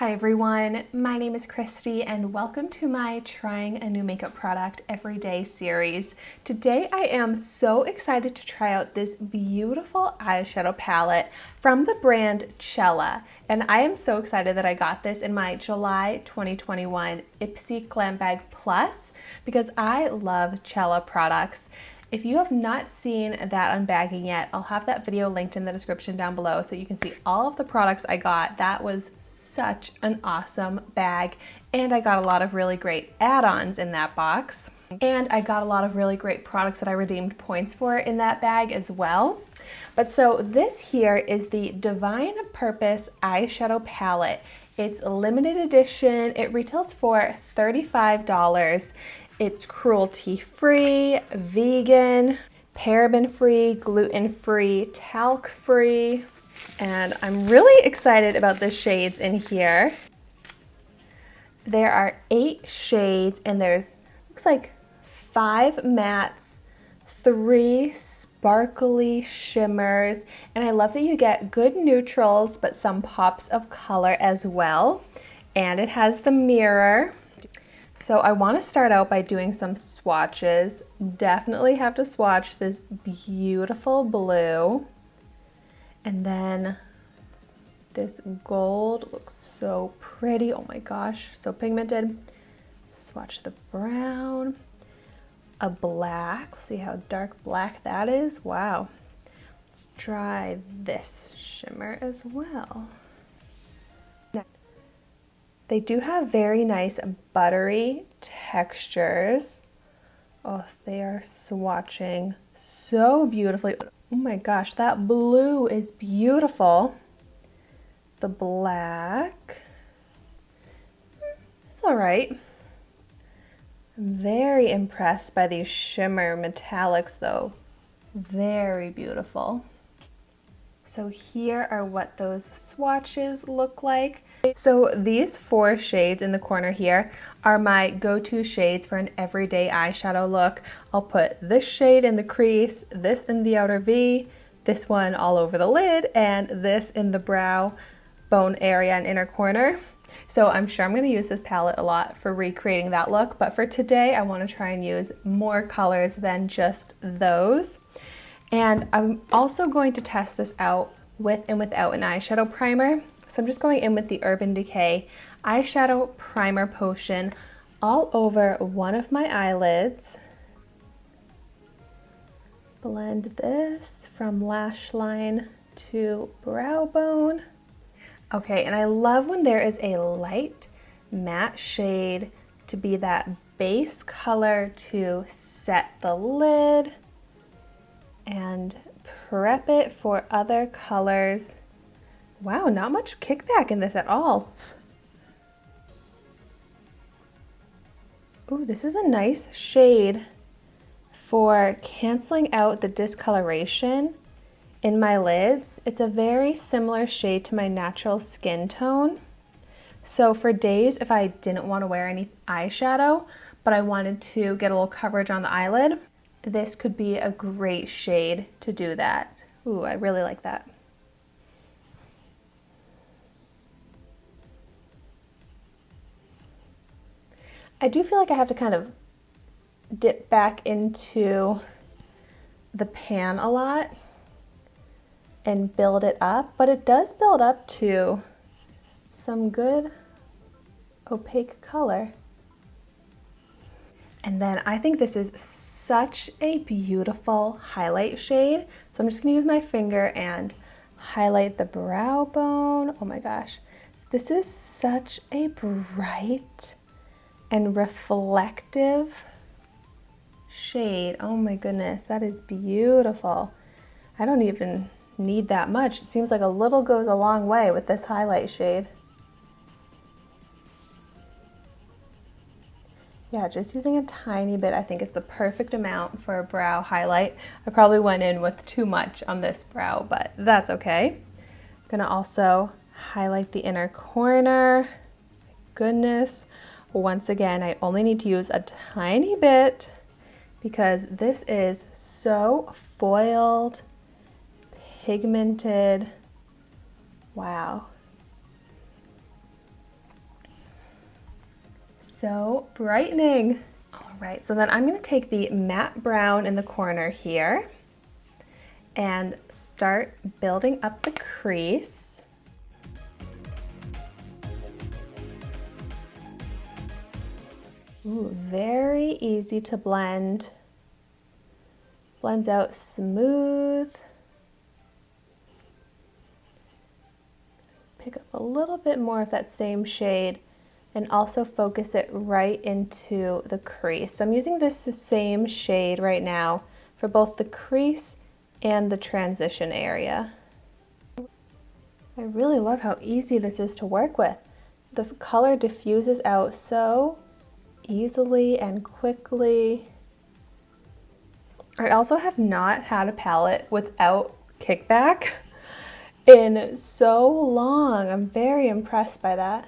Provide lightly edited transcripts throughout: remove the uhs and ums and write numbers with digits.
Hi everyone, my name is Christy and welcome to my Trying a New Makeup Product Every Day series. Today I am so excited to try out this beautiful eyeshadow palette from the brand Chella. And I am so excited that I got this in my July 2021 Ipsy Glam Bag Plus because I love Chella products. If you have not seen that unbagging yet, I'll have that video linked in the description down below so you can see all of the products I got. That was such an awesome bag, and I got a lot of really great add-ons in that box. And I got a lot of really great products that I redeemed points for in that bag as well. But so this here is the Divine Purpose eyeshadow palette. It's a limited edition. It retails for $35. It's cruelty-free, vegan, paraben-free, gluten-free, talc-free, and I'm really excited about the shades in here. There are 8 shades, and there's, looks like 5 mattes, 3 sparkly shimmers, and I love that you get good neutrals, but some pops of color as well. And it has the mirror. So I want to start out by doing some swatches. Definitely have to swatch this beautiful blue. And then this gold looks so pretty. Oh my gosh, so pigmented. Swatch the brown. A black. We'll see how dark black that is. Wow. Let's try this shimmer as well. They do have very nice buttery textures. Oh, they are swatching so beautifully. Oh my gosh, that blue is beautiful. The black, it's all right. I'm very impressed by these shimmer metallics though. Very beautiful. So here are what those swatches look like. So these 4 shades in the corner here are my go-to shades for an everyday eyeshadow look. I'll put this shade in the crease, this in the outer V, this one all over the lid, and this in the brow bone area and inner corner. So I'm sure I'm going to use this palette a lot for recreating that look, but for today I want to try and use more colors than just those. And I'm also going to test this out with and without an eyeshadow primer. So I'm just going in with the Urban Decay eyeshadow primer potion all over one of my eyelids. Blend this from lash line to brow bone. Okay, and I love when there is a light matte shade to be that base color to set the lid and prep it for other colors. Wow, not much kickback in this at all. Ooh, this is a nice shade for canceling out the discoloration in my lids. It's a very similar shade to my natural skin tone. So for days if I didn't want to wear any eyeshadow, but I wanted to get a little coverage on the eyelid, this could be a great shade to do that. Ooh, I really like that. I do feel like I have to kind of dip back into the pan a lot and build it up, but it does build up to some good opaque color. And then I think this is such a beautiful highlight shade. So I'm just gonna use my finger and highlight the brow bone. Oh my gosh, this is such a bright and reflective shade. Oh my goodness, that is beautiful. I don't even need that much. It seems like a little goes a long way with this highlight shade. Yeah, just using a tiny bit I think is the perfect amount for a brow highlight. I probably went in with too much on this brow, but that's okay. I'm gonna also highlight the inner corner. Goodness. Once again, I only need to use a tiny bit because this is so foiled, pigmented. Wow. so brightening. All right, so then I'm gonna take the matte brown in the corner here and start building up the crease. Ooh, very easy to blend. Blends out smooth. Pick up a little bit more of that same shade and also focus it right into the crease. So I'm using this same shade right now for both the crease and the transition area. I really love how easy this is to work with. The color diffuses out so easily and quickly. I also have not had a palette without kickback in so long. I'm very impressed by that.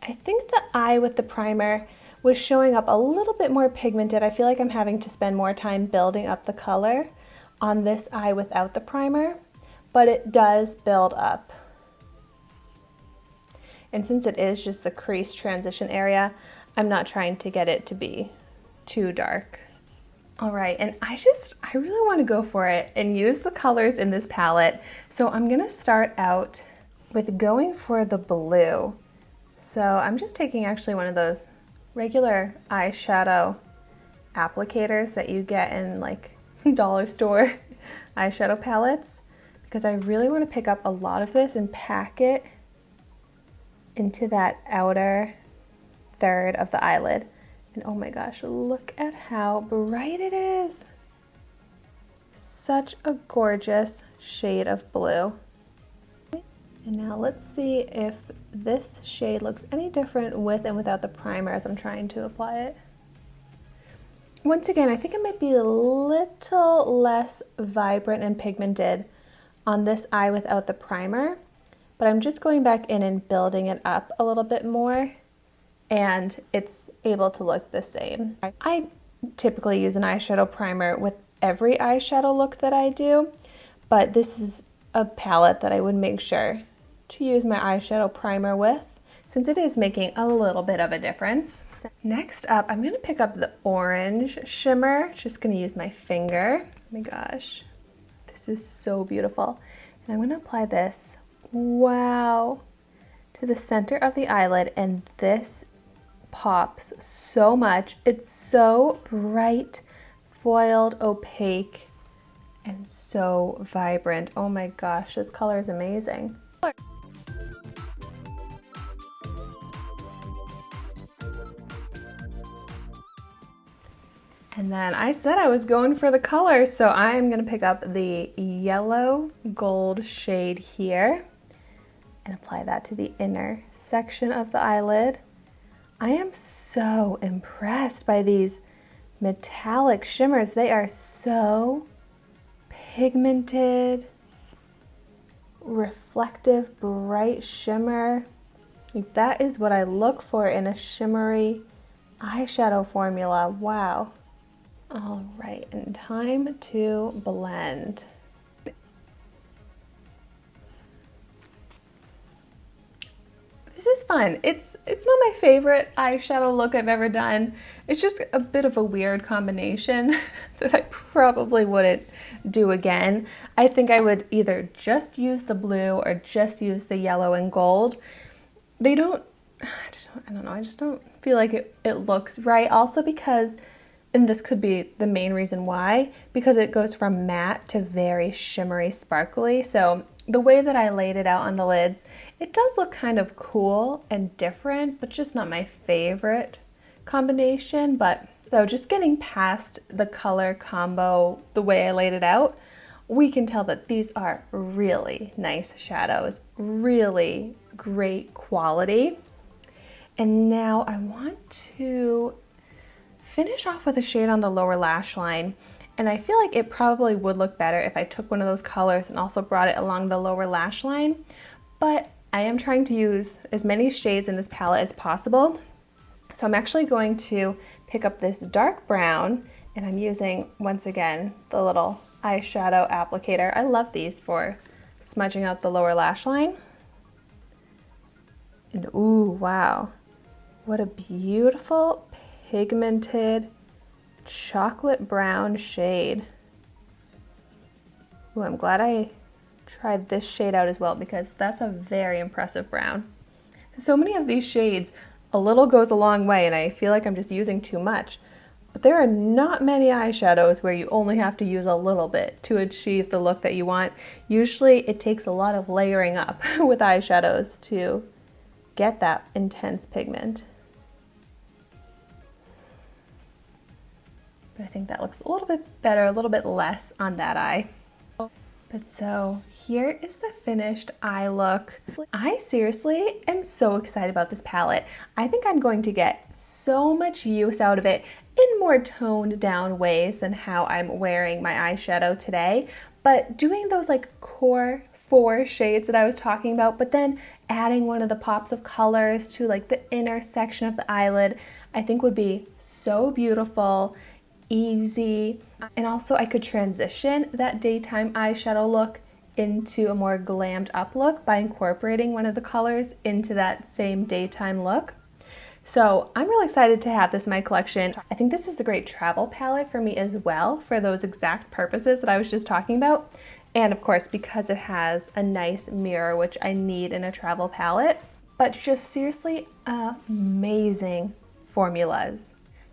I think the eye with the primer was showing up a little bit more pigmented. I feel like I'm having to spend more time building up the color on this eye without the primer, but it does build up. And since it is just the crease transition area, I'm not trying to get it to be too dark. All right, and I really want to go for it and use the colors in this palette. So I'm gonna start out with going for the blue. So I'm just taking actually one of those regular eyeshadow applicators that you get in like dollar store eyeshadow palettes, because I really want to pick up a lot of this and pack it into that outer third of the eyelid. And oh my gosh, look at how bright it is. Such a gorgeous shade of blue. And now let's see if this shade looks any different with and without the primer as I'm trying to apply it. Once again, I think it might be a little less vibrant and pigmented on this eye without the primer, but I'm just going back in and building it up a little bit more, and it's able to look the same. I typically use an eyeshadow primer with every eyeshadow look that I do, but this is a palette that I would make sure to use my eyeshadow primer with, since it is making a little bit of a difference. Next up, I'm gonna pick up the orange shimmer. Just gonna use my finger. Oh my gosh, this is so beautiful. And I'm gonna apply this, wow, to the center of the eyelid, and this pops so much. It's so bright, foiled, opaque, and so vibrant. Oh my gosh, this color is amazing. And then I said I was going for the color, so I am gonna pick up the yellow gold shade here and apply that to the inner section of the eyelid. I am so impressed by these metallic shimmers. They are so pigmented, reflective, bright shimmer. That is what I look for in a shimmery eyeshadow formula. Wow. All right, and time to blend. This is fun. It's not my favorite eyeshadow look I've ever done. It's just a bit of a weird combination that I probably wouldn't do again. I think I would either just use the blue or just use the yellow and gold. I don't know, I just don't feel like it looks right. Also because, and this could be the main reason why, because it goes from matte to very shimmery, sparkly. So the way that I laid it out on the lids, it does look kind of cool and different, but just not my favorite combination. But so just getting past the color combo, the way I laid it out, we can tell that these are really nice shadows, really great quality. And now I want to finish off with a shade on the lower lash line, and I feel like it probably would look better if I took one of those colors and also brought it along the lower lash line, but I am trying to use as many shades in this palette as possible. So I'm actually going to pick up this dark brown, and I'm using, once again, the little eyeshadow applicator. I love these for smudging out the lower lash line. And ooh, wow. What a beautiful pigmented chocolate brown shade. Ooh, I'm glad I tried this shade out as well because that's a very impressive brown. So many of these shades, a little goes a long way and I feel like I'm just using too much. But there are not many eyeshadows where you only have to use a little bit to achieve the look that you want. Usually it takes a lot of layering up with eyeshadows to get that intense pigment. But I think that looks a little bit better, a little bit less on that eye. But so here is the finished eye look. I seriously am so excited about this palette. I think I'm going to get so much use out of it in more toned down ways than how I'm wearing my eyeshadow today. But doing those like core 4 shades that I was talking about, but then adding one of the pops of colors to like the inner section of the eyelid, I think would be so beautiful, easy, and also I could transition that daytime eyeshadow look into a more glammed up look by incorporating one of the colors into that same daytime look. So I'm really excited to have this in my collection. I think this is a great travel palette for me as well for those exact purposes that I was just talking about. And of course, because it has a nice mirror, which I need in a travel palette, but just seriously amazing formulas.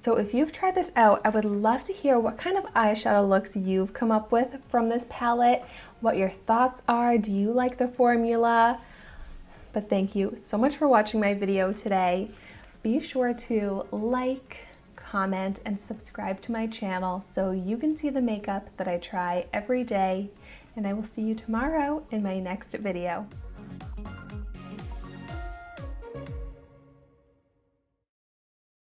So if you've tried this out, I would love to hear what kind of eyeshadow looks you've come up with from this palette, what your thoughts are. Do you like the formula? But thank you so much for watching my video today. Be sure to like, comment, and subscribe to my channel so you can see the makeup that I try every day. And I will see you tomorrow in my next video.